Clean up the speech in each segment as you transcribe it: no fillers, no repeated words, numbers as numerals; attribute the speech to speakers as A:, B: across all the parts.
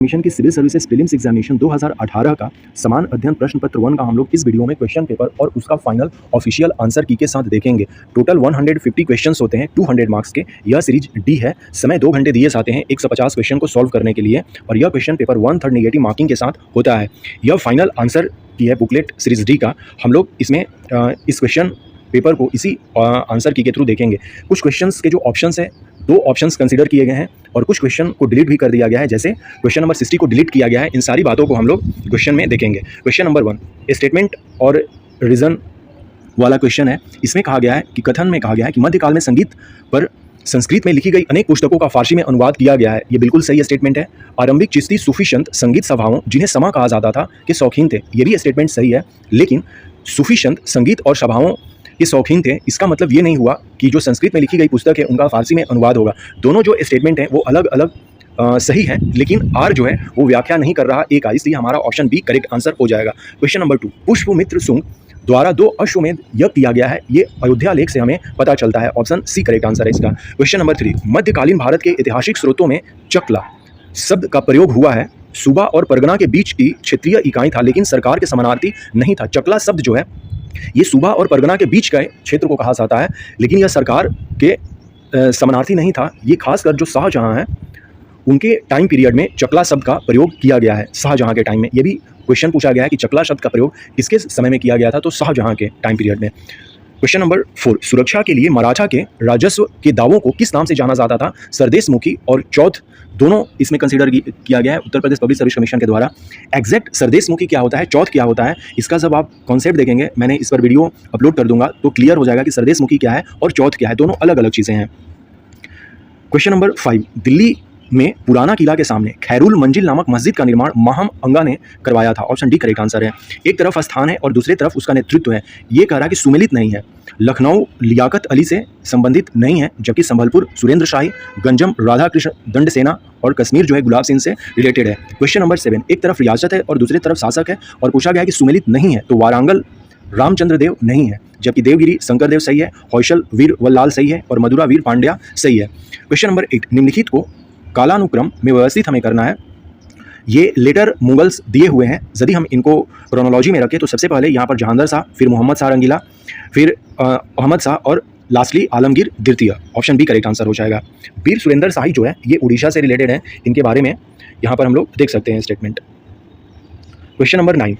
A: Mission की civil services prelims examination 2018 का समान अध्ययन प्रश्न पत्र 1 का हम लोग इस वीडियो में क्वेश्चन पेपर और उसका फाइनल ऑफिशियल आंसर की के साथ देखेंगे। टोटल 150 क्वेश्चंस होते हैं 200 मार्क्स के। यह सीरीज डी है। समय 2 घंटे दिए जाते हैं 150 क्वेश्चन को सॉल्व करने के लिए और यह क्वेश्चन पेपर 1/3 नेगेटिव मार्किंग के साथ होता है। यह फाइनल आंसर की है बुकलेट सीरीज डी का। हम लोग इसमें इस क्वेश्चन पेपर को इसी आंसर की के थ्रू देखेंगे। कुछ क्वेश्चंस के जो ऑप्शंस हैं 2 ऑप्शंस कंसीडर किए गए हैं और कुछ क्वेश्चन को डिलीट भी कर दिया गया है, जैसे क्वेश्चन नंबर 60 को डिलीट किया गया है। इन सारी बातों को हम लोग क्वेश्चन में देखेंगे। क्वेश्चन नंबर 1 स्टेटमेंट और रीजन वाला क्वेश्चन है। इसमें कहा गया है कि कथन में कहा गया है कि मध्यकाल में संगीत पर संस्कृत में लिखी गई अनेक पुस्तकों का फारसी में अनुवाद किया गया है। ये बिल्कुल सही स्टेटमेंट है। आरंभिक चिश्ती सूफी संत संगीत सभाओं जिन्हें समा कहा जाता था के शौकीन थे। ये भी स्टेटमेंट सही है, लेकिन सूफी संत संगीत और सभाओं के शौकीन थे, इसका मतलब ये नहीं हुआ कि जो संस्कृत में लिखी गई पुस्तक है उनका फारसी में अनुवाद होगा। दोनों जो स्टेटमेंट हैं वो अलग अलग सही है, लेकिन आर जो है वो व्याख्या नहीं कर रहा एक, इसलिए हमारा ऑप्शन बी करेक्ट आंसर हो जाएगा। क्वेश्चन नंबर 2 पुष्पमित्र सुंग द्वारा 2 अश्वमेध यज्ञ किया गया है। ये अयोध्या लेख से हमें पता चलता है। ऑप्शन सी करेक्ट आंसर है इसका। क्वेश्चन नंबर 3 मध्यकालीन भारत के ऐतिहासिक स्रोतों में चकला शब्द का प्रयोग हुआ है। सूबा और परगना के बीच की क्षेत्रीय इकाई था, लेकिन सरकार के समानार्थी नहीं था। चकला शब्द जो है ये सूबा और परगना के बीच का क्षेत्र को कहा जाता है, लेकिन यह सरकार के समानार्थी नहीं था। ये खासकर जो शाहजहां हैं उनके टाइम पीरियड में चकला शब्द का प्रयोग किया गया है। शाहजहां के टाइम में ये भी क्वेश्चन पूछा गया है कि चकला शब्द का प्रयोग किसके समय में किया गया था, तो शाहजहां के टाइम पीरियड में। क्वेश्चन नंबर 4 सुरक्षा के लिए मराठा के राजस्व के दावों को किस नाम से जाना जाता था। सरदेशमुखी और चौथ दोनों इसमें कंसीडर किया गया है Uttar Pradesh public service commission के द्वारा। एग्जैक्ट सरदेशमुखी क्या होता है, चौथ क्या होता है, इसका जब आप कॉन्सेप्ट देखेंगे, मैंने इस पर वीडियो अपलोड कर दूंगा तो क्लियर हो जाएगा कि सरदेशमुखी क्या है और चौथ क्या है। दोनों अलग अलग चीज़ें हैं। क्वेश्चन नंबर 5 दिल्ली में पुराना किला के सामने खैरुल मंजिल नामक मस्जिद का निर्माण महम अंगा ने करवाया था। ऑप्शन डी करेक्ट आंसर है। एक तरफ स्थान है और दूसरी तरफ उसका नेतृत्व है। ये कह रहा है कि सुमेलित नहीं है। लखनऊ लियाकत अली से संबंधित नहीं है, जबकि संभलपुर सुरेंद्र शाही, गंजम राधा कृष्ण दंड सेना और कश्मीर जो है गुलाब सिंह से रिलेटेड है। क्वेश्चन नंबर 7 एक तरफ रियासत है और दूसरी तरफ शासक है और पूछा गया है कि सुमेलित नहीं है, तो वारांगल रामचंद्र देव नहीं है, जबकि देवगिरी शंकर देव सही है, हौशल वीर वल्लाल सही है और मदुरा वीर पांड्या सही है। क्वेश्चन नंबर 8 निम्नलिखित को कालानुक्रम में व्यवस्थित हमें करना है। ये लेटर मुगल्स दिए हुए हैं। यदि हम इनको क्रोनोलॉजी में रखें तो सबसे पहले यहाँ पर जहांगीर शाह, फिर मोहम्मद शाह रंगीला, फिर अहमद शाह और लास्टली आलमगीर द्वितीय। ऑप्शन बी करेक्ट आंसर हो जाएगा। वीर सुरेंद्र शाही जो है ये उड़ीसा से रिलेटेड है। इनके बारे में यहाँ पर हम लोग देख सकते हैं स्टेटमेंट। क्वेश्चन नंबर 9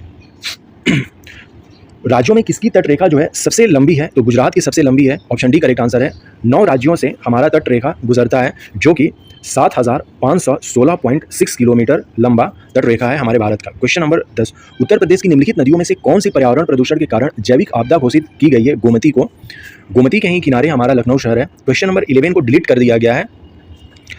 A: राज्यों में किसकी तटरेखा जो है सबसे लंबी है, तो गुजरात की सबसे लंबी है। ऑप्शन डी करेक्ट आंसर है। 9 राज्यों से हमारा तटरेखा गुजरता है, जो कि 7516.6 किलोमीटर लंबा तटरेखा है हमारे भारत का। क्वेश्चन नंबर 10 उत्तर प्रदेश की निम्नलिखित नदियों में से कौन सी पर्यावरण प्रदूषण के कारण जैविक आपदा घोषित की गई है। गोमती को। गोमती के ही किनारे हमारा लखनऊ शहर है। क्वेश्चन नंबर 11 को डिलीट कर दिया गया है।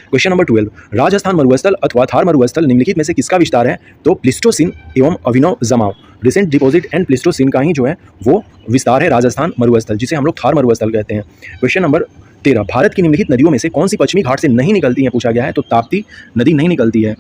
A: क्वेश्चन नंबर 12 राजस्थान मरुस्थल अथवा थार मरुस्थल निम्नलिखित में से किसका विस्तार है, तो प्लिस्टोसिन एवं अभिनव जमाव रिसेंट डिपॉजिट एंड प्लिस्टोसिन का ही जो है वो विस्तार है राजस्थान मरुस्थल, जिसे हम लोग थार मरुस्थल कहते हैं। क्वेश्चन नंबर 13 भारत की निम्नलिखित नदियों में से कौन सी पश्चिमी घाट से नहीं निकलती है पूछा गया है, तो ताप्ती नदी नहीं निकलती है।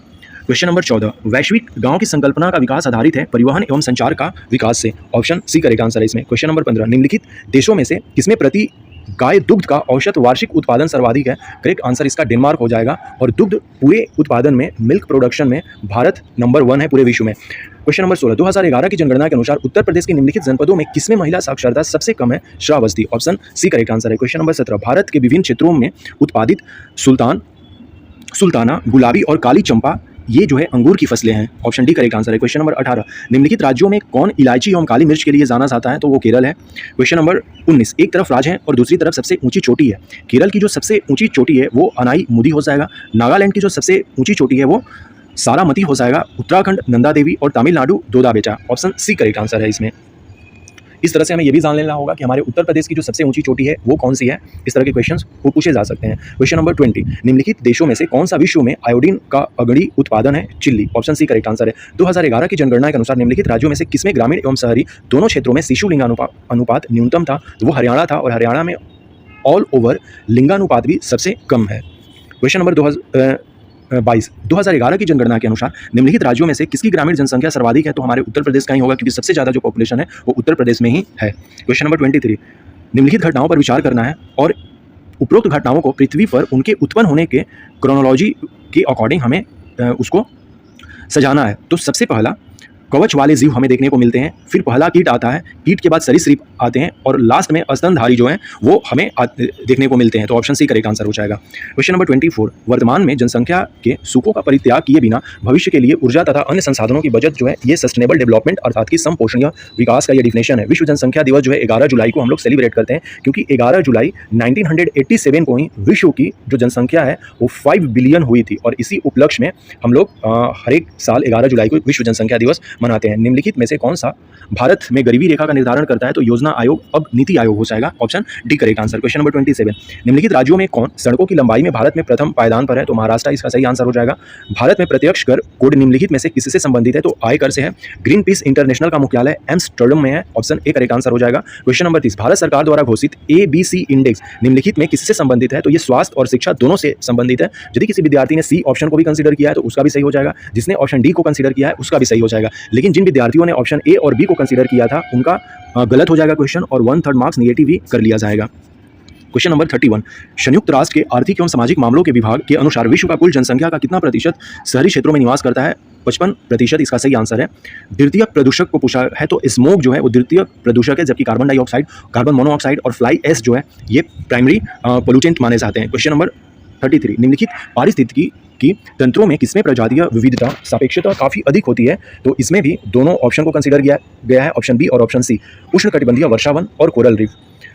A: क्वेश्चन नंबर 14 वैश्विक गांव की संकल्पना का विकास आधारित है परिवहन एवं संचार का विकास से। ऑप्शन सी करेक्ट आंसर है इसमें। क्वेश्चन नंबर 15 निम्नलिखित देशों में से किसमें प्रति गाय दुग्ध का औसत वार्षिक उत्पादन सर्वाधिक है। करेक्ट आंसर इसका डेनमार्क हो जाएगा। और दुग्ध पूरे उत्पादन में मिल्क प्रोडक्शन में भारत नंबर 1 है पूरे विश्व में। क्वेश्चन नंबर 16 2011 की जनगणना के अनुसार उत्तर प्रदेश के निम्नलिखित जनपदों में किसमें महिला साक्षरता सबसे कम है। Shravasti. Option C correct answer है। क्वेश्चन नंबर 17 भारत के विभिन्न क्षेत्रों में उत्पादित सुल्ताना, गुलाबी और काली चंपा ये जो है अंगूर की फसलें हैं। ऑप्शन डी करेक्ट आंसर है। क्वेश्चन नंबर 18 निम्नलिखित राज्यों में कौन इलायची एवं काली मिर्च के लिए जाना जाता है, तो वो केरल है। क्वेश्चन नंबर 19 एक तरफ राज है और दूसरी तरफ सबसे ऊंची चोटी है। केरल की जो सबसे ऊंची चोटी है वो अनाई मुदी हो जाएगा। नागालैंड की जो सबसे ऊंची चोटी है वो सारामती हो जाएगा। उत्तराखंड नंदा देवी और तमिलनाडु दोदा बेटा। ऑप्शन सी करेक्ट आंसर है इसमें। इस तरह से हमें यह भी जान लेना होगा कि हमारे उत्तर प्रदेश की जो सबसे ऊंची चोटी है वो कौन सी है। इस तरह के क्वेश्चंस वो पूछे जा सकते हैं। क्वेश्चन नंबर 20 निम्नलिखित देशों में से कौन सा विश्व में आयोडीन का अग्रणी उत्पादन है। Chilli. Option C correct answer है। 2011 की जनगणना के अनुसार निम्नलिखित राज्यों में से किसमें ग्रामीण एवं शहरी दोनों क्षेत्रों में शिशु लिंगानुपात न्यूनतम था, तो वो हरियाणा था। और हरियाणा में ऑल ओवर लिंगानुपात भी सबसे कम है। क्वेश्चन नंबर 2011 की जनगणना के अनुसार निम्नलिखित राज्यों में से किसकी ग्रामीण जनसंख्या सर्वाधिक है, तो हमारे उत्तर प्रदेश का ही होगा, क्योंकि सबसे ज़्यादा जो पॉपुलेशन है वो उत्तर प्रदेश में ही है। क्वेश्चन नंबर 23 निम्नलिखित घटनाओं पर विचार करना है और उपरोक्त घटनाओं को पृथ्वी पर उनके उत्पन्न होने के क्रोनोलॉजी के अकॉर्डिंग हमें उसको सजाना है तो सबसे पहला कवच वाले जीव हमें देखने को मिलते हैं, फिर पहला कीट आता है, कीट के बाद सरीसृप आते हैं और लास्ट में स्तनधारी जो हैं वो हमें देखने को मिलते हैं। तो ऑप्शन सी करेक्ट आंसर हो जाएगा। क्वेश्चन नंबर 24, वर्तमान में जनसंख्या के सूखों का परित्याग किए बिना भविष्य के लिए ऊर्जा तथा अन्य संसाधनों की बचत जो है ये सस्टेनेबल डेवलपमेंट अर्थात कि समपोषणीय विकास का ये डिफिनेशन है। विश्व जनसंख्या दिवस जो है 11 जुलाई को हम लोग सेलिब्रेट करते हैं, क्योंकि 11 जुलाई 1987 को ही विश्व की जो जनसंख्या है वो 5 बिलियन हुई थी और इसी उपलक्ष्य में हम लोग हर एक साल 11 जुलाई को विश्व जनसंख्या दिवस मनाते हैं। निम्नलिखित में से कौन सा भारत में गरीबी रेखा का निर्धारण करता है? तो योजना आयोग अब नीति आयोग हो जाएगा। Option D correct answer. Question number 27, निम्नलिखित राज्यों में कौन सड़कों की लंबाई में भारत में प्रथम पायदान पर है? तो महाराष्ट्र इसका सही आंसर हो जाएगा। भारत में प्रत्यक्ष कर कोड निम्नलिखित में से किससे संबंधित है? तो आयकर से है। ग्रीन पीस इंटरनेशनल का मुख्यालय एम्स्टर्डम में है। ऑप्शन ए करेक्ट आंसर हो जाएगा। क्वेश्चन नंबर 30, भारत सरकार द्वारा घोषित ABC इंडेक्स निम्नलिखित में किससे संबंधित है? तो ये स्वास्थ्य और शिक्षा दोनों से संबंधित है। यदि किसी विद्यार्थी ने सी ऑप्शन को भी कंसीडर किया है तो उसका भी सही हो जाएगा, जिसने ऑप्शन डी को कंसीडर किया है उसका भी सही हो जाएगा। लेकिन जिन विद्यार्थियों ने ऑप्शन ए और बी को कंसीडर किया था उनका गलत हो जाएगा क्वेश्चन और 1/3 मार्क्स निगेटिव ही कर लिया जाएगा। क्वेश्चन नंबर 31, संयुक्त राष्ट्र के आर्थिक एवं सामाजिक मामलों के विभाग के अनुसार विश्व का कुल जनसंख्या का कितना प्रतिशत शहरी क्षेत्रों में निवास करता है? 55% इसका सही आंसर है। द्वितीयक प्रदूषक को पूछा है तो स्मोक जो है वो द्वितीयक प्रदूषक है, जबकि कार्बन डाइऑक्साइड, कार्बन मोनोऑक्साइड और फ्लाई एश जो है ये प्राइमरी पोल्यूटेंट माने जाते हैं। क्वेश्चन नंबर 33, निम्नलिखित पारिस्थितिकी की तंत्रों में किसमें प्रजातीय विविधता सापेक्षता काफ़ी अधिक होती है? तो इसमें भी दोनों ऑप्शन को कंसीडर किया गया है, ऑप्शन बी और ऑप्शन सी, उष्णकटिबंधीय वर्षावन और कोरल रीफ।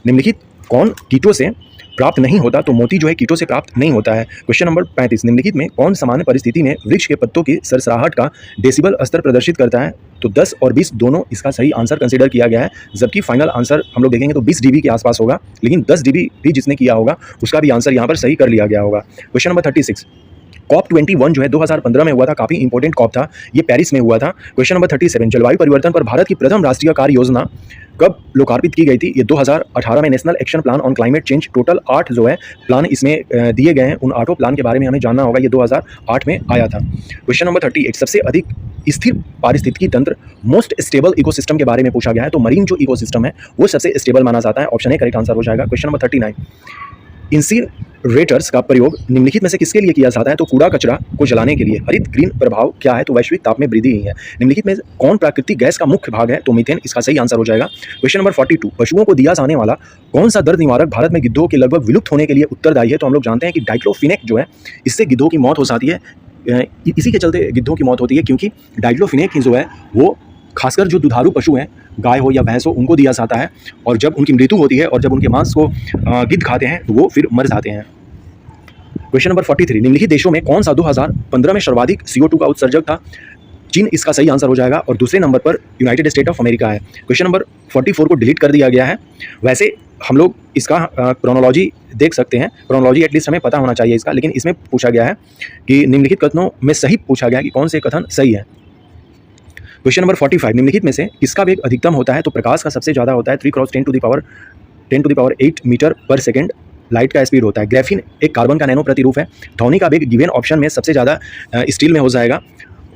A: निम्नलिखित कौन कीटों से प्राप्त नहीं होता? तो मोती जो है कीटों से प्राप्त नहीं होता है। क्वेश्चन नंबर 35, निम्नलिखित में कौन सामान्य परिस्थिति में वृक्ष के पत्तों की सरसराहट का डेसिबल स्तर प्रदर्शित करता है? तो 10 और 20 दोनों इसका सही आंसर कंसीडर किया गया है, जबकि फाइनल आंसर हम लोग देखेंगे तो 20 dB के आसपास होगा, लेकिन 10 dB भी जिसने किया होगा उसका भी आंसर यहाँ पर सही कर लिया गया होगा। क्वेश्चन नंबर 36, COP21 जो है 2015 में हुआ था, काफ़ी इंपॉर्टेंट कॉप था, ये पेरिस में हुआ था। क्वेश्चन नंबर 37, जलवायु परिवर्तन पर भारत की प्रथम राष्ट्रीय कार्य योजना कब लोकार्पित की गई थी? ये 2018 में national action plan on climate change. Total 8 जो है प्लान इसमें दिए गए हैं, उन 8 प्लान के बारे में हमें जानना होगा। ये 2008 में आया था। क्वेश्चन नंबर 38, सबसे अधिक स्थिर पारिस्थितिकी तंत्र मोस्ट स्टेबल इकोसिस्टम के बारे में पूछा गया है। तो मरीन जो इकोसिस्टम है वो सबसे स्टेबल माना जाता है। ऑप्शन ए करेक्ट आंसर हो जाएगा। क्वेश्चन नंबर 39, इंसिनरेटर्स का प्रयोग निम्नलिखित में से किसके लिए किया जाता है? तो कूड़ा कचरा को जलाने के लिए। हरित ग्रीन प्रभाव क्या है? तो वैश्विक ताप में वृद्धि ही है। निम्नलिखित में कौन प्राकृतिक गैस का मुख्य भाग है? तो मीथेन इसका सही आंसर हो जाएगा। क्वेश्चन नंबर 42, पशुओं को दिया जाने वाला कौन सा दर्द निवारक भारत में गिद्धों के लगभग विलुप्त होने के लिए उत्तरदायी है? तो हम लोग जानते हैं कि डाइक्लोफिनेक जो है इससे गिद्धों की मौत हो जाती है, इसी के चलते गिद्धों की मौत होती है, क्योंकि डाइक्लोफिनेक ही जो है वो खासकर जो दुधारू पशु हैं, गाय हो या भैंस हो, उनको दिया जाता है और जब उनकी मृत्यु होती है और जब उनके मांस को गिद्ध खाते हैं तो वो फिर मर जाते हैं। क्वेश्चन नंबर 43, निम्नलिखित देशों में कौन सा 2015 में सर्वाधिक CO2 का उत्सर्जक था? चीन इसका सही आंसर हो जाएगा और दूसरे नंबर पर यूनाइटेड स्टेट ऑफ अमेरिका है। क्वेश्चन नंबर 44 को डिलीट कर दिया गया है। वैसे हम लोग इसका क्रोनोलॉजी देख सकते हैं, क्रोनोलॉजी एटलीस्ट हमें पता होना चाहिए इसका, लेकिन इसमें पूछा गया है कि निम्नलिखित कथनों में सही पूछा गया है कि कौन से कथन सही है। क्वेश्चन नंबर 45, निम्नलिखित में से किसका वेग अधिकतम होता है? तो प्रकाश का सबसे ज़्यादा होता है 3 × 10⁸ मीटर पर सेकेंड लाइट का स्पीड होता है। ग्रेफिन एक कार्बन का नैनो प्रतिरूप है। ध्वनि का वेग गिवन ऑप्शन में सबसे ज़्यादा स्टील में हो जाएगा।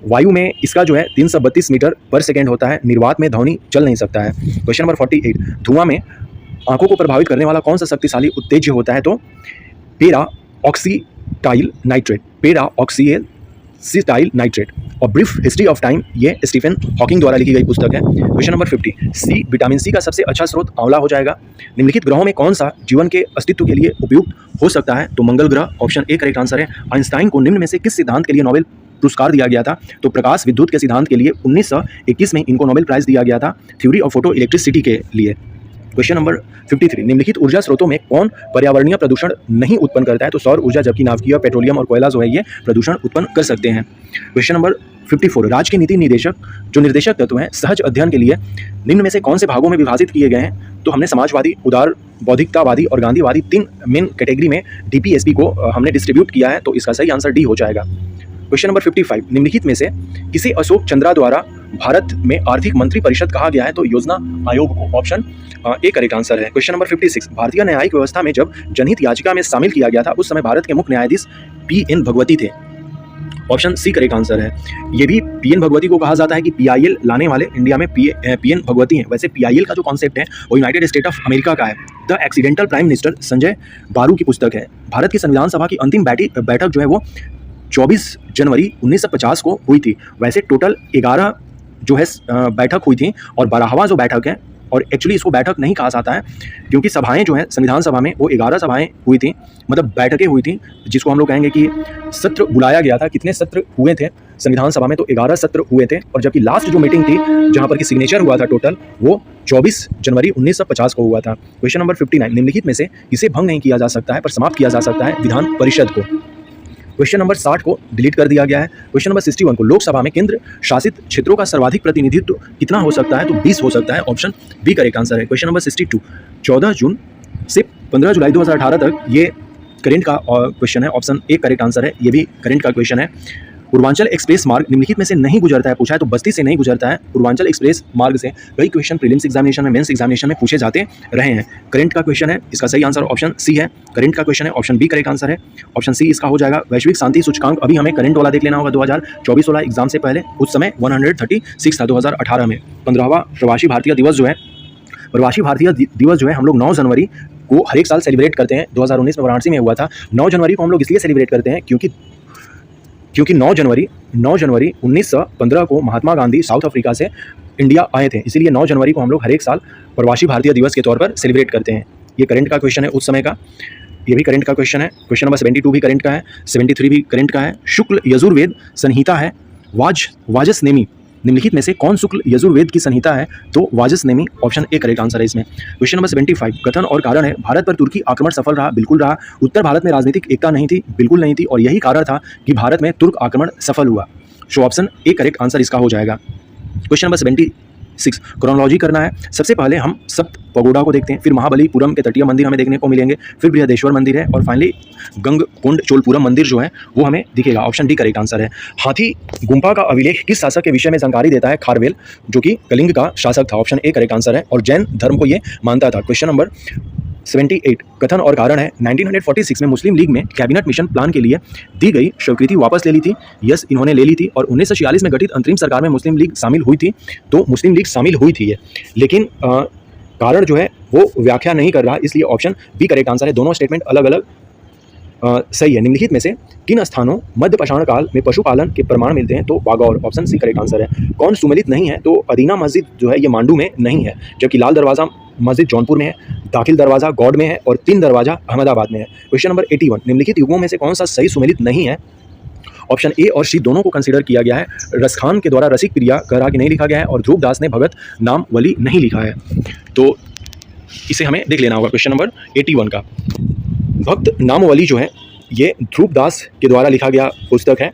A: वायु में इसका जो है 332 मीटर पर सेकेंड होता है। निर्वात में ध्वनि चल नहीं सकता है। क्वेश्चन नंबर 48, धुआं में आंखों को प्रभावित करने वाला कौन सा शक्तिशाली उत्तेज्य होता है? तो पैरा ऑक्सीटाइल नाइट्रेट। और ब्रीफ हिस्ट्री ऑफ टाइम ये स्टीफन हॉकिंग द्वारा लिखी गई पुस्तक है। Question number 50, C vitamin C का सबसे अच्छा स्रोत आंवला हो जाएगा। निम्नलिखित ग्रहों में कौन सा जीवन के अस्तित्व के लिए उपयुक्त हो सकता है? तो मंगल ग्रह। ऑप्शन ए करेक्ट आंसर है। आइंस्टाइन को निम्न में से किस सिद्धांत के लिए नोबेल पुरस्कार दिया गया था? तो प्रकाश विद्युत के सिद्धांत के लिए 1921 में इनको नोबेल प्राइज दिया गया था, थ्योरी ऑफ फोटो इलेक्ट्रिसिटी के लिए। क्वेश्चन नंबर 53, निम्नलिखित ऊर्जा स्रोतों में कौन पर्यावरणीय प्रदूषण नहीं उत्पन्न करता है? तो सौर ऊर्जा, जबकि नाभिकीय, पेट्रोलियम और कोयला जो है ये प्रदूषण उत्पन्न कर सकते हैं। क्वेश्चन नंबर 54, राज्य के नीति निर्देशक तत्व हैं सहज अध्ययन के लिए निम्न में से कौन से भागों में विभाजित किए गए हैं? तो हमने समाजवादी, उदार बौद्धिकतावादी और गांधीवादी 3 मेन कैटेगरी में DPSP को हमने डिस्ट्रीब्यूट किया है, तो इसका सही आंसर डी हो जाएगा। क्वेश्चन नंबर 55, निम्नलिखित में से किसे अशोक चंद्रा द्वारा भारत में आर्थिक मंत्री परिषद कहा गया है? तो योजना आयोग को। ऑप्शन ए करेक्ट आंसर है। क्वेश्चन नंबर 56, भारतीय न्यायिक व्यवस्था में जब जनहित याचिका में शामिल किया गया था उस समय भारत के मुख्य न्यायाधीश PN भगवती थे। ऑप्शन सी करेक्ट आंसर है। ये भी PN भगवती को कहा जाता है कि PIL लाने वाले इंडिया में PN भगवती हैं। वैसे PIL का जो कॉन्सेप्ट है वो यूनाइटेड स्टेट ऑफ अमेरिका का है। The accidental prime minister Sanjay बारू की पुस्तक है। भारत की संविधान सभा की अंतिम बैठक जो है वो 24 जनवरी 1950 को हुई थी। वैसे टोटल 11 जो है बैठक हुई थी और 12वां जो बैठक है, और एक्चुअली इसको बैठक नहीं कहा जाता है क्योंकि सभाएं जो है संविधान सभा में वो 11 सभाएं हुई थी, मतलब बैठकें हुई थी, जिसको हम लोग कहेंगे कि सत्र बुलाया गया था। कितने सत्र हुए थे संविधान सभा में? तो 11 सत्र हुए थे। और जबकि लास्ट जो मीटिंग थी जहां पर कि सिग्नेचर हुआ था टोटल, वो 24 जनवरी 1950 को हुआ था। क्वेश्चन नंबर 59, निम्नलिखित में से इसे भंग नहीं किया जा सकता है पर समाप्त किया जा सकता है विधान परिषद को। क्वेश्चन नंबर 60 को डिलीट कर दिया गया है। क्वेश्चन नंबर 61 को लोकसभा में केंद्र शासित क्षेत्रों का सर्वाधिक प्रतिनिधित्व कितना हो सकता है? तो 20 हो सकता है। ऑप्शन बी करेक्ट आंसर है। क्वेश्चन नंबर 62, 14 जून से 15 जुलाई 2018 तक, ये करंट का क्वेश्चन है। ऑप्शन ए करेक्ट आंसर है, ये भी करंट का क्वेश्चन है। पूर्वांचल एक्सप्रेस मार्ग निम्नलिखित में से नहीं गुजरता है, पूछा है तो बस्ती से नहीं गुजरता है। पूर्वांचल एक्सप्रेस मार्ग से कई क्वेश्चन प्रीलिम्स एग्जामिनेशन में, मेंस एग्जामिनेशन में पूछे जाते रहे हैं। करंट का क्वेश्चन है, इसका सही आंसर ऑप्शन सी है। करंट का क्वेश्चन है, ऑप्शन बी करेक्ट आंसर है। ऑप्शन सी इसका हो जाएगा। वैश्विक शांति सूचकांक, अभी हमें करंट वाला देख लेना होगा 2024 वाला एग्जाम से पहले, उस समय 136 था 2018 में। 15वां प्रवासी भारतीय दिवस जो है, प्रवासी भारतीय दिवस जो है हम लोग 9 जनवरी को हर एक साल सेलिब्रेट करते हैं। 2019 में वाराणसी में हुआ था। 9 जनवरी को हम लोग इसलिए सेलिब्रेट करते हैं क्योंकि 9 जनवरी 1915 को महात्मा गांधी साउथ अफ्रीका से इंडिया आए थे, इसीलिए 9 जनवरी को हम लोग हर एक साल प्रवासी भारतीय दिवस के तौर पर सेलिब्रेट करते हैं। ये करंट का क्वेश्चन है उस समय का, ये भी करंट का क्वेश्चन है। क्वेश्चन नंबर 72 भी करंट का है, 73 भी करंट का है। शुक्ल यजुर्वेद संहिता है वाजसनेमी, निम्नलिखित में से कौन शुक्ल यजुर्वेद की संहिता है? तो वाजसनेमी, ऑप्शन ए करेक्ट आंसर है इसमें। क्वेश्चन नंबर 75, कथन और कारण है भारत पर तुर्की आक्रमण सफल रहा? बिल्कुल रहा। उत्तर भारत में राजनीतिक एकता नहीं थी? बिल्कुल नहीं थी, और यही कारण था कि भारत में तुर्क आक्रमण सफल हुआ। So option A correct answer इसका हो जाएगा। क्वेश्चन नंबर 76, क्रोनोलॉजी करना है। सबसे पहले हम सप्त पगोडा को देखते हैं, फिर महाबलीपुरम के तटीय मंदिर हमें देखने को मिलेंगे, फिर बृहदेश्वर मंदिर है, और फाइनली गंगकोंड चोलपुरम मंदिर जो है वो हमें दिखेगा। ऑप्शन डी करेक्ट आंसर है। हाथी गुंफा का अभिलेख किस शासक के विषय में जानकारी देता है? खारवेल, जो कि कलिंग का शासक था। ऑप्शन ए करेक्ट आंसर है, और जैन धर्म को ये मानता था। क्वेश्चन नंबर 78, कथन और कारण है 1946 में मुस्लिम लीग में कैबिनेट मिशन प्लान के लिए दी गई स्वीकृति वापस ले ली थी। यस, इन्होंने ले ली थी। और 1946 में गठित अंतरिम सरकार में मुस्लिम लीग शामिल हुई थी, तो मुस्लिम लीग शामिल हुई थी ये, लेकिन कारण जो है वो व्याख्या नहीं कर रहा, इसलिए ऑप्शन बी करेक्ट आंसर है। दोनों स्टेटमेंट अलग अलग सही है। निम्नलिखित में से किन स्थानों मध्य पाषाण काल में पशुपालन के प्रमाण मिलते हैं? तो Bagor, option C correct answer है। कौन सुमेलित नहीं है? तो अदीना मस्जिद जो है ये मांडू में नहीं है, जबकि लाल दरवाजा मस्जिद जौनपुर में है, दाखिल दरवाजा गौड़ में है, और 3 दरवाजा अहमदाबाद में है। क्वेश्चन नंबर 81, निम्नलिखित युगों में से कौन सा सही सुमेलित नहीं है? ऑप्शन ए और सी दोनों को कंसीडर किया गया है। रसखान के द्वारा रसिक प्रिया करा के नहीं लिखा गया है, और ध्रुव दास ने भगत नाम वली नहीं लिखा है, तो इसे हमें देख लेना होगा। क्वेश्चन नंबर 81 का, भक्त नामवली जो है ये ध्रुव दास के द्वारा लिखा गया पुस्तक है।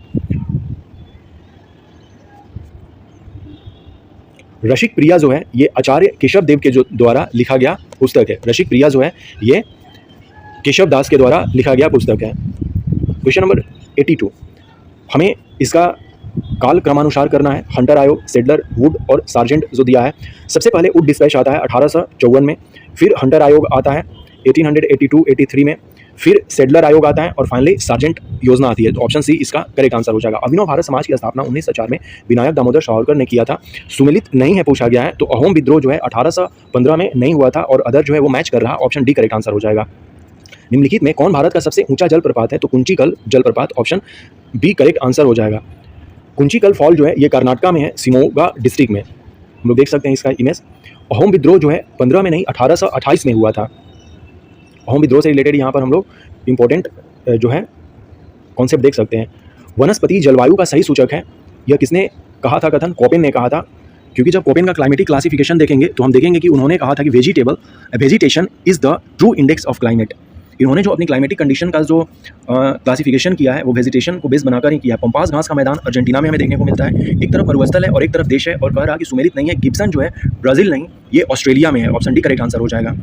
A: रसिक प्रिया जो है ये आचार्य केशव देव के जो द्वारा लिखा गया पुस्तक है। रसिक प्रिया जो है ये केशव दास के द्वारा लिखा गया पुस्तक है। क्वेश्चन नंबर 82, हमें इसका काल क्रमानुसार करना है। हंटर आयोग, सेडलर, वुड और सार्जेंट जो दिया है, सबसे पहले वुड डिस्पैच आता है 1854 में, फिर हंटर आयोग आता है 1882-83 में, फिर सेडलर आयोग आता है, और फाइनली सार्जेंट योजना आती है। तो ऑप्शन सी इसका करेक्ट आंसर हो जाएगा। अभिनव भारत समाज की स्थापना 1904 में विनायक दामोदर सावरकर ने किया था। सुमेलित नहीं है पूछा गया है, तो अहोम विद्रोह जो है 1815 में नहीं हुआ था, और अदर जो है वो मैच कर रहा। ऑप्शन डी करेक्ट आंसर हो जाएगा। निम्नलिखित में कौन भारत का सबसे ऊंचा जलप्रपात है? तो कुंचिकल जलप्रपात, ऑप्शन बी करेक्ट आंसर हो जाएगा। कुंचिकल फॉल जो है ये कर्नाटका में है, शिमोगा डिस्ट्रिक्ट में। हम लोग देख सकते हैं इसका इमेज। अहोम विद्रोह जो है 15 में नहीं 1828 में हुआ था। अहोम विद्रोह से रिलेटेड यहाँ पर हम लोग इंपॉर्टेंट जो है कॉन्सेप्ट देख सकते हैं। वनस्पति जलवायु का सही सूचक है, यह किसने कहा था कथन? कोपेन ने कहा था, क्योंकि जब कोपेन का क्लाइमेटिक क्लासिफिकेशन देखेंगे तो हम देखेंगे कि उन्होंने कहा था कि vegetation is the true index of climate. इन्होंने जो अपनी क्लाइमेटिक कंडीशन का जो क्लासिफिकेशन किया है वो वेजिटेशन को बेस बनाकर ही किया है। पंपास घास का मैदान अर्जेंटीना में हमें देखने को मिलता है, एक तरफ मरुस्थल है और एक तरफ देश है, और कह रहा कि सुमेलित नहीं है। गिब्सन जो है ब्राज़ील नहीं, ये ऑस्ट्रेलिया में है। ऑप्शन डी करेक्ट आंसर हो जाएगा।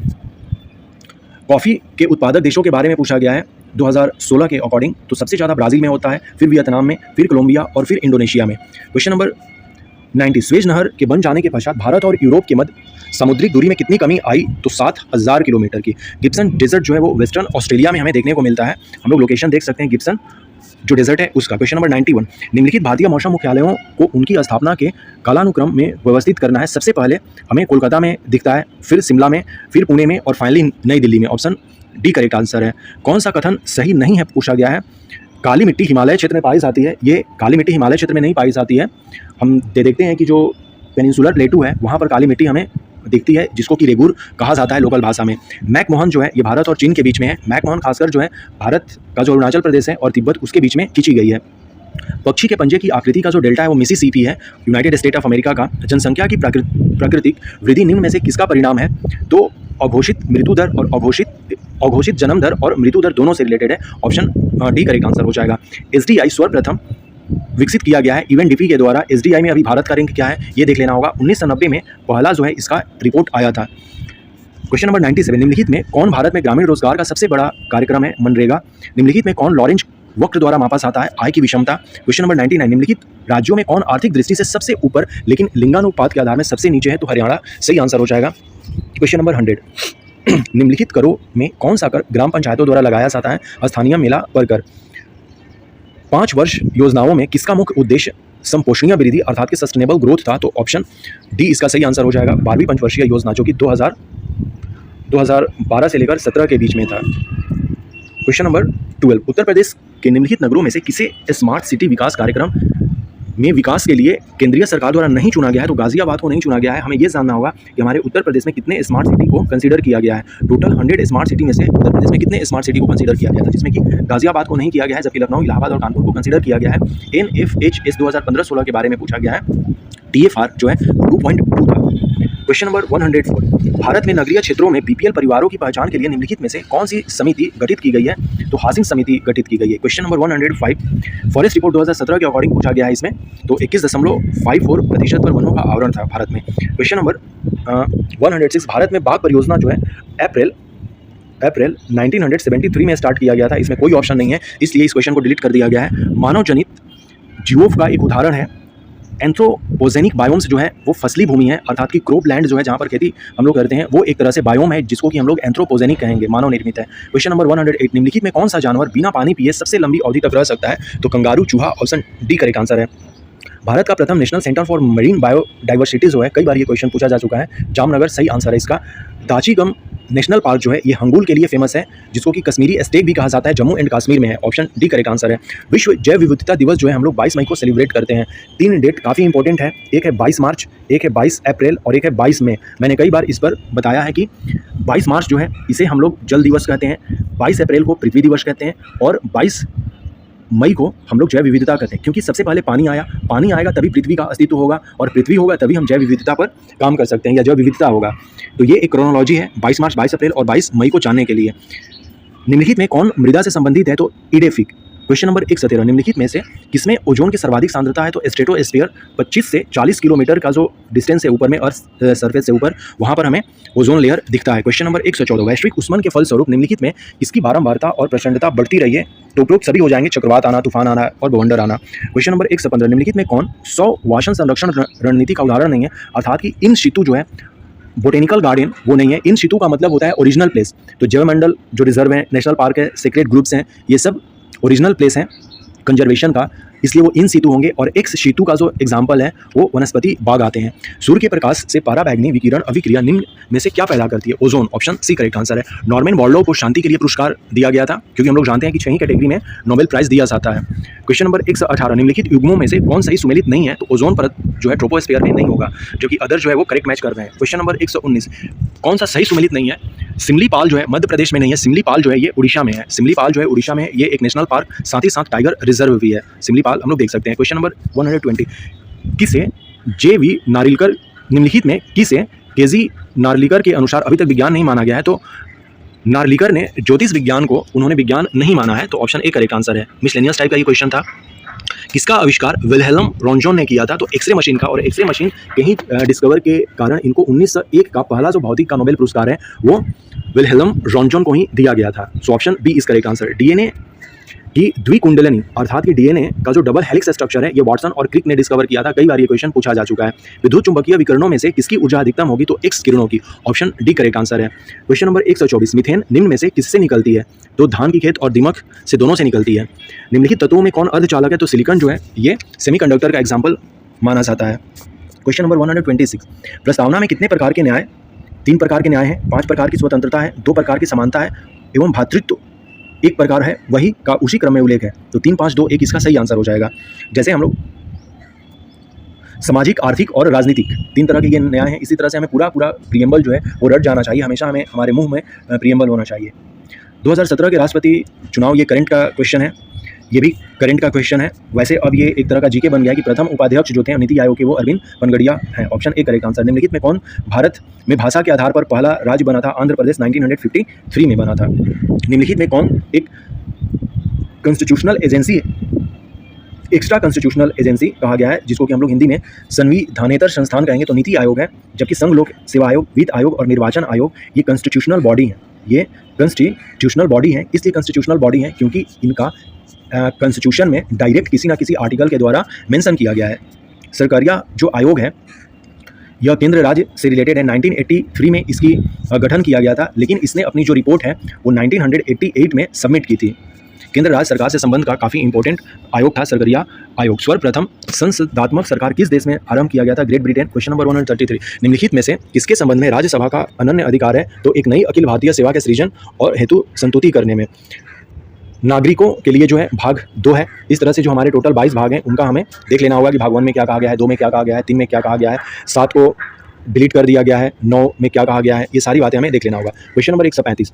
A: कॉफ़ी के उत्पादक देशों के बारे में पूछा गया है 2016 के अकॉर्डिंग, तो सबसे ज़्यादा ब्राज़ील में होता है, फिर वियतनाम में, फिर कोलंबिया और फिर इंडोनेशिया में। क्वेश्चन नंबर 90, स्वेज नहर के बन जाने के पश्चात भारत और यूरोप के मध्य समुद्री दूरी में कितनी कमी आई? तो 7000 किलोमीटर की। गिब्सन डेजर्ट जो है वो वेस्टर्न ऑस्ट्रेलिया में हमें देखने को मिलता है। हम लोग लोकेशन देख सकते हैं गिब्सन जो डेजर्ट है उसका। क्वेश्चन नंबर 91, निम्नलिखित भारतीय मौसम मुख्यालयों को उनकी स्थापना के कालानुक्रम में व्यवस्थित करना है। सबसे पहले हमें कोलकाता में दिखता है, फिर शिमला में, फिर पुणे में, और फाइनली नई दिल्ली में। ऑप्शन डी करेक्ट आंसर है। कौन सा कथन सही नहीं है पूछा गया है? काली मिट्टी हिमालय क्षेत्र में पाई जाती है। ये काली मिट्टी हिमालय क्षेत्र में नहीं पाई जाती है। हम देखते हैं कि जो पेनिनसुलर प्लेटू है वहाँ पर काली मिट्टी हमें दिखती है, जिसको कि रेगुर कहा जाता है लोकल भाषा में। मैकमोहन जो है ये भारत और चीन के बीच में है। मैकमोहन खासकर जो है भारत का जो अरुणाचल प्रदेश है और तिब्बत उसके बीच में खींची गई है। पक्षी के पंजे की आकृति का जो डेल्टा है वो मिसिसिपी है, यूनाइटेड स्टेट ऑफ अमेरिका का। जनसंख्या की प्राकृतिक वृद्धि निम्न में से किसका परिणाम है? तो अघोषित मृत्यु दर और अघोषित जन्म दर और मृत्यु दर दोनों से रिलेटेड है। ऑप्शन डी करेक्ट आंसर हो जाएगा। एसडीआई सर्वप्रथम विकसित किया गया है यूएनडीपी के द्वारा। एसडीआई में अभी भारत का रैंक क्या है ये देख लेना होगा। 1990 में पहला जो है इसका रिपोर्ट आया था। क्वेश्चन नंबर 97, निम्नलिखित में कौन भारत में ग्रामीण रोजगार का सबसे बड़ा कार्यक्रम है? मनरेगा। निम्नलिखित में कौन लॉरेंज वक्र द्वारा मापा जाता है आय की विषमता? क्वेश्चन नंबर 99, निम्नलिखित राज्यों में कौन आर्थिक दृष्टि से सबसे ऊपर लेकिन लिंगानुपात के आधार में सबसे नीचे है? तो हरियाणा सही आंसर हो जाएगा। क्वेश्चन नंबर 100, निम्नलिखित करों में कौन सा कर ग्राम पंचायतों द्वारा लगाया जाता है? स्थानीय मेला पर कर। 5 वर्ष योजनाओं में किसका मुख्य उद्देश्य संपोषणीय वृद्धि अर्थात कि सस्टेनेबल ग्रोथ था? तो ऑप्शन डी इसका सही आंसर हो जाएगा। 12वीं पंचवर्षीय योजना जो कि 2012 से लेकर 17 के बीच में था। क्वेश्चन नंबर 12, उत्तर प्रदेश के निम्नलिखित नगरों में से किसे स्मार्ट सिटी विकास कार्यक्रम में विकास के लिए केंद्रीय सरकार द्वारा नहीं चुना गया है? तो गाजियाबाद को नहीं चुना गया है। हमें यह जानना होगा कि हमारे उत्तर प्रदेश में कितने स्मार्ट सिटी को कंसीडर किया गया है। टोटल 100 स्मार्ट सिटी में से उत्तर प्रदेश में कितने स्मार्ट सिटी को कंसीडर किया गया था, जिसमें कि गाजियाबाद को नहीं किया गया है, जबकि लखनऊ, इलाहाबाद और कानपुर को कंसीडर किया गया है। NFHS 2015-16 के बारे में पूछा गया है। TFR जो है 2.2 था। क्वेश्चन नंबर 104, भारत में नगरीय क्षेत्रों में BPL परिवारों की पहचान के लिए निम्नलिखित में से कौन सी समिति गठित की गई है? तो हाउसिंग समिति गठित की गई है। क्वेश्चन नंबर 105, फॉरेस्ट रिपोर्ट 2017 के अकॉर्डिंग पूछा गया है इसमें, तो 21.54% पर वनों का आवरण था भारत में। क्वेश्चन नंबर 106, भारत में बाघ परियोजना जो है अप्रैल 1973 में स्टार्ट किया गया था। इसमें कोई ऑप्शन नहीं है, इसलिए इस क्वेश्चन को डिलीट कर दिया गया है। मानव जनित जीवों का एक उदाहरण है एंथ्रोपोजेनिक बायोम्स जो है वो फसली भूमि है, अर्थात कि क्रॉप लैंड जो है जहाँ पर खेती हम लोग करते हैं वो एक तरह से बायोम है, जिसको कि हम लोग एंथ्रोपोजेनिक कहेंगे, मानव निर्मित है। क्वेश्चन नंबर 108, निम्नलिखित में कौन सा जानवर बिना पानी पिए सबसे लंबी अवधि तक रह सकता है? तो कंगारू चूहा, ऑप्शन डी करेक्ट आंसर है। भारत का प्रथम national centre for marine biodiversity जो है, कई बार ये क्वेश्चन पूछा जा चुका है, जामनगर सही आंसर है इसका। दाचीगम नेशनल पार्क जो है ये हंगुल के लिए फेमस है, जिसको कि कश्मीरी स्टेक भी कहा जाता है, जम्मू एंड कश्मीर में है। ऑप्शन डी करेक्ट आंसर है। विश्व जैव विविधता दिवस जो है हम लोग 22 मई को सेलिब्रेट करते हैं। 3 डेट काफ़ी इंपॉर्टेंट है, एक है 22 मार्च, एक है 22 अप्रैल और एक है 22 मई। मैंने कई बार इस पर बताया है कि 22 मार्च जो है इसे हम लोग जल दिवस कहते हैं, 22 अप्रैल को पृथ्वी दिवस कहते हैं और 22 मई को हम लोग जैव विविधता कहते हैं, क्योंकि सबसे पहले पानी आया, पानी आएगा तभी पृथ्वी का अस्तित्व होगा और पृथ्वी होगा तभी हम जैव विविधता पर काम कर सकते हैं या जैव विविधता होगा। तो ये एक क्रोनोलॉजी है 22 मार्च, 22 अप्रैल और 22 मई को जानने के लिए। निम्नलिखित में कौन मृदा से संबंधित है? तो इडेफिक। क्वेश्चन नंबर 113, निम्नलिखित में से किसमें ओजोन की सर्वाधिक सांद्रता है? तो स्ट्रेटोस्फीयर 25 से 40 किलोमीटर का जो डिस्टेंस है ऊपर में अर्थ सरफेस से ऊपर, वहाँ पर हमें ओजोन लेयर दिखता है। क्वेश्चन नंबर 114, वैश्विक उष्मन के फलस्वरूप निम्नलिखित में इसकी बारंबारता और प्रचंडता बढ़ती रही है? तो उपरोक्त सभी हो जाएंगे, चक्रवात आना, तूफान आना और बवंडर आना। क्वेश्चन नंबर 115, निम्नलिखित में कौन 100 वासन संरक्षण रणनीति का उदाहरण नहीं है? अर्थात कि इन सितु जो है बोटेनिकल गार्डन वो नहीं है, इन सितु का मतलब होता है ओरिजिनल प्लेस। तो जैवमंडल जो रिजर्व है, नेशनल पार्क है, सीक्रेट ग्रुप्स हैं, ये सब ओरिजिनल प्लेस है कंजर्वेशन का, इसलिए वो इन सितु होंगे। और एक्स सितु का जो एग्जाम्पल है वो वनस्पति बाग आते हैं। सूर्य के प्रकाश से पराबैंगनी विकिरण अभिक्रिया निम्न में से क्या पैदा करती है? Ozone, option C correct answer है। नॉर्मन बॉर्लोव को शांति के लिए पुरस्कार दिया गया था, क्योंकि हम लोग जानते हैं कि 6 ही कैटेगरी में नोबेल प्राइज दिया जाता है। क्वेश्चन नंबर 118, निम्नलिखित युग्मों में से कौन सही सुमेलित नहीं है? तो ओजोन परत जो है ट्रोपोस्फीयर में नहीं होगा, जो कि अदर जो है वो करेक्ट मैच कर रहे हैं। क्वेश्चन नंबर 119, कौन सा सही सुमेलित नहीं है? सिमलीपाल जो है मध्य प्रदेश में नहीं है, सिमलीपाल जो है ये उड़ीसा में है। सिमलीपाल जो है उड़ीसा में है, ये एक नेशनल पार्क साथ ही साथ टाइगर रिजर्व भी है। सिमलीपाल हम लोग देख सकते हैं। क्वेश्चन नंबर 120, किसे JV नारिलकर, निम्नलिखित में किसे KG नार्लिकर के अनुसार अभी तक विज्ञान नहीं माना गया है? तो नार्लिकर ने ज्योतिष विज्ञान को उन्होंने विज्ञान नहीं माना है, तो ऑप्शन ए करेक्ट आंसर है। मिसलेनियस टाइप का ये क्वेश्चन था। किसका आविष्कार विल्हेल्म रॉन्जोन ने किया था? तो एक्सरे मशीन का, और एक्सरे मशीन कहीं डिस्कवर के कारण इनको 1901 का पहला जो भौतिक का नोबेल पुरस्कार है वो विल्हेल्म रॉन्जोन को ही दिया गया था। So option B is correct answer. DNA की द्विकुंडलिनी अर्थात कि DNA का जो डबल हेलिक्स स्ट्रक्चर है ये वाटसन और क्रिक ने डिस्कवर किया था। कई बार ये क्वेश्चन पूछा जा चुका है। विद्युत चुंबकीय विकिरणों में से किसकी ऊर्जा अधिकतम होगी? तो एक्स किरणों की, ऑप्शन डी करेक्ट आंसर है। क्वेश्चन नंबर 124, मीथेन निम्न में से किससे निकलती है? तो धान की खेत और दिमक से दोनों से निकलती है। निम्नलिखित तत्वों में कौन अर्धचालक है? तो सिलिकॉन जो है ये सेमीकंडक्टर का एग्जाम्पल माना जाता है। क्वेश्चन नंबर 126, प्रस्तावना में कितने प्रकार के न्याय? 3 प्रकार के न्याय हैं, 5 प्रकार की स्वतंत्रता है, 2 प्रकार की समानता है एवं भातृत्व एक प्रकार है वही का उसी क्रम में उल्लेख है। तो 3, 5, 2, 1 इसका सही आंसर हो जाएगा। जैसे हम लोग सामाजिक, आर्थिक और राजनीतिक 3 तरह के ये न्याय हैं। इसी तरह से हमें पूरा प्रियम्बल जो है वो रट जाना चाहिए। हमेशा हमें हमारे मुंह में प्रियम्बल होना चाहिए। 2017 के राष्ट्रपति चुनाव, ये करंट का क्वेश्चन है, ये भी करंट का क्वेश्चन है। वैसे अब ये एक तरह का जीके बन गया है कि प्रथम उपाध्यक्ष जो थे नीति आयोग के वो अरविंद पनगड़िया हैं। Option A correct answer. निम्नलिखित में कौन भारत में भाषा के आधार पर पहला राज्य बना था? आंध्र प्रदेश 1953 में बना था। निम्नलिखित में कौन एक constitutional agency, extra constitutional agency कहा गया है, जिसको कि हम लोग हिंदी में संविधानेतर संस्थान कहेंगे? तो नीति आयोग है। जबकि संघ लोक सेवा आयोग, वित्त आयोग और निर्वाचन आयोग ये कॉन्स्टिट्यूशनल बॉडी है। ये कॉन्स्टिट्यूशनल बॉडी है। इसलिए कॉन्स्टिट्यूशनल बॉडी है क्योंकि इनका कॉन्स्टिट्यूशन में डायरेक्ट किसी ना किसी आर्टिकल के द्वारा मेंशन किया गया है। सरकारिया जो आयोग है यह केंद्र राज्य से रिलेटेड है। 1983 में इसकी गठन किया गया था, लेकिन इसने अपनी जो रिपोर्ट है वो 1988 में सबमिट की थी। केंद्र राज्य सरकार से संबंध का काफ़ी इंपॉर्टेंट आयोग था सरकारिया आयोग। सर्वप्रथम संसदात्मक सरकार किस देश में आरंभ किया गया था? Great Britain. क्वेश्चन नंबर 133, निम्नलिखित में से किसके संबंध में राज्यसभा का अनन्य अधिकार है? तो एक नई अखिल भारतीय सेवा के सृजन और हेतु संतुति करने में। नागरिकों के लिए जो है भाग 2 है। इस तरह से जो हमारे टोटल 22 भाग हैं उनका हमें देख लेना होगा कि भाग 1 में क्या कहा गया है, 2 में क्या कहा गया है, 3 में क्या कहा गया है, 7 को डिलीट कर दिया गया है, 9 में क्या कहा गया है, ये सारी बातें हमें देख लेना होगा। क्वेश्चन नंबर 135,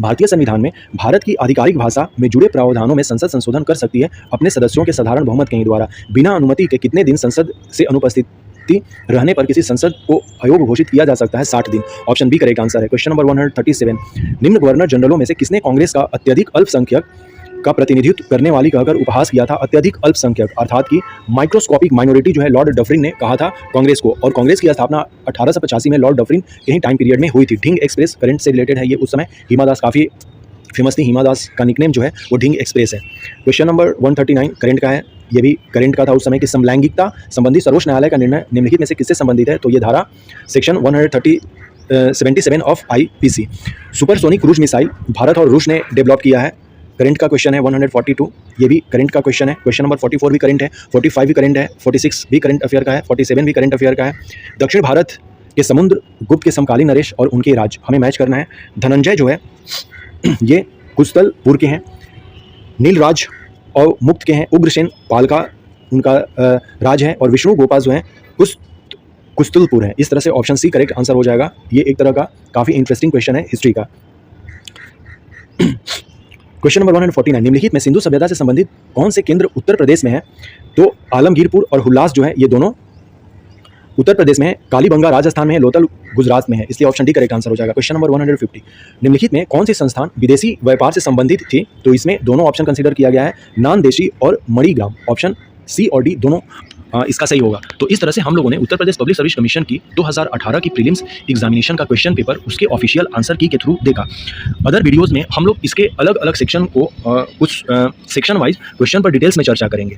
A: भारतीय संविधान में भारत की आधिकारिक भाषा में जुड़े प्रावधानों में संसद संशोधन कर सकती है अपने सदस्यों के साधारण बहुमत के द्वारा बिना अनुमति के कितने दिन संसद से अनुपस्थिति रहने पर किसी संसद को अयोग्य घोषित किया जा सकता है? 60 दिन। ऑप्शन बी करेक्ट आंसर है। क्वेश्चन नंबर 137, निम्न गवर्नर जनरलों में से किसने कांग्रेस का अत्यधिक अल्पसंख्यक का प्रतिनिधित्व करने वाली कहकर उपहास किया था? अत्यधिक अल्पसंख्यक अर्थात कि माइक्रोस्कोपिक माइनॉरिटी जो है लॉर्ड डफरिन ने कहा था कांग्रेस को। और कांग्रेस की स्थापना 1885 में लॉर्ड डफरिन के ही टाइम पीरियड में हुई थी। ढिंग एक्सप्रेस करंट से रिलेटेड है। ये उस समय हिमा दास काफ़ी फेमस थी। हिमा दास का निकनेम जो है वो ढिंग एक्सप्रेस है। क्वेश्चन नंबर 139 करंट का है। ये भी करंट का था उस समय कि समलैंगिकता संबंधी सर्वोच्च न्यायालय का निर्णय निम्नलिखित में से किससे संबंधित है? तो ये धारा section 177 of IPC। Supersonic cruise missile Bharat और रूस ने डेवलप किया है। करंट का क्वेश्चन है 142, ये भी करंट का क्वेश्चन है। क्वेश्चन नंबर 44 भी करंट है, 45 भी करंट है, 46 भी करंट अफेयर का है, 47 भी करंट अफेयर का है। दक्षिण भारत के समुद्र गुप्त के समकालीन नरेश और उनके राज हमें मैच करना है। धनंजय जो है ये कुस्तलपुर के हैं। नीलराज और मुक्त के हैं। उग्रसेन पाल का उनका राज है। और विष्णु गोपा जो है कुस्तलपुर है। इस तरह से ऑप्शन सी करेक्ट आंसर हो जाएगा। ये एक तरह का काफ़ी इंटरेस्टिंग क्वेश्चन है हिस्ट्री का। क्वेश्चन नंबर 149, निम्नलिखित में सिंधु सभ्यता से संबंधित कौन से केंद्र उत्तर प्रदेश में है? तो आलमगीरपुर और हुल्लास जो है ये दोनों उत्तर प्रदेश में है। कालीबंगा राजस्थान में है। लोथल गुजरात में है। इसलिए ऑप्शन डी करेक्ट आंसर हो जाएगा। क्वेश्चन नंबर 150, निम्नलिखित में कौन सी संस्थान विदेशी व्यापार से संबंधित थी? तो इसमें दोनों ऑप्शन कंसीडर किया गया है, नानदेशी और मणिग्राम। ऑप्शन सी और डी दोनों इसका सही होगा। तो इस तरह से हम लोगों ने Uttar Pradesh public service commission की 2018 की प्रीलिम्स एग्जामिनेशन का क्वेश्चन पेपर उसके ऑफिशियल आंसर की के थ्रू देखा। अदर वीडियोस में हम लोग इसके अलग अलग सेक्शन को कुछ सेक्शन वाइज क्वेश्चन पर डिटेल्स में चर्चा करेंगे।